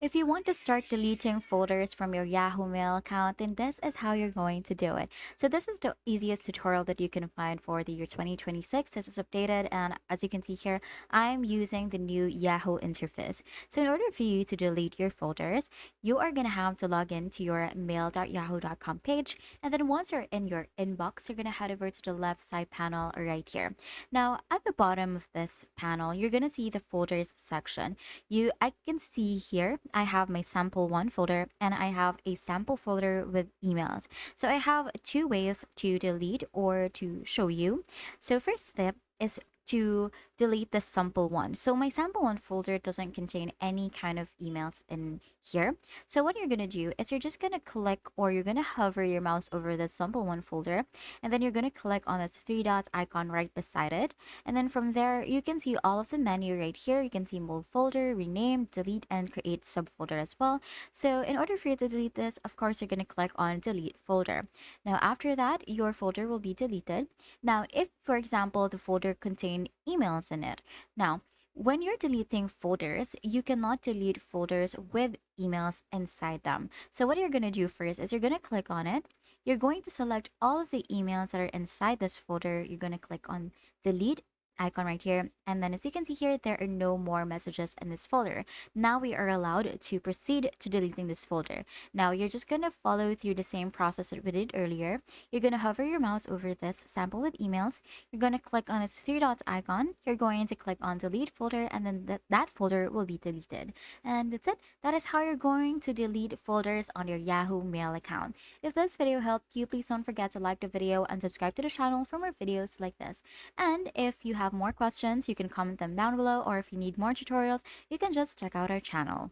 If you want to start deleting folders from your Yahoo Mail account, then this is how you're going to do it. So this is the easiest tutorial that you can find for the year 2026. This is updated, and as you can see here, I'm using the new Yahoo interface. So in order for you to delete your folders, you are going to have to log in to your mail.yahoo.com page, and then once you're in your inbox, you're going to head over to the left side panel right here. Now, at the bottom of this panel, you're going to see the folders section. I can see here I have my sample one folder and I have a sample folder with emails. So I have two ways to delete or to show you. So first step is to delete the sample one. So my sample one folder doesn't contain any kind of emails in here. So what you're going to do is you're just going to click, or you're going to hover your mouse over the sample one folder, and then you're going to click on this three dots icon right beside it. And then from there, you can see all of the menu right here. You can see move folder, rename, delete, and create subfolder as well. So in order for you to delete this, of course, you're going to click on delete folder. Now, after that, your folder will be deleted. Now, if, for example, the folder contained emails in it. Now, when you're deleting folders, you cannot delete folders with emails inside them. So what you're going to do first is you're going to click on it. You're going to select all of the emails that are inside this folder. You're going to click on delete icon right here. And then as you can see here, there are no more messages in this folder. Now we are allowed to proceed to deleting this folder. Now you're just going to follow through the same process that we did earlier. You're going to hover your mouse over this sample with emails. You're going to click on this three dots icon. You're going to click on delete folder, and then that folder will be deleted. And that's it. That is how you're going to delete folders on your Yahoo Mail account. If this video helped you, please don't forget to like the video and subscribe to the channel for more videos like this. And if you have more questions, you can comment them down below, or if you need more tutorials, you can just check out our channel.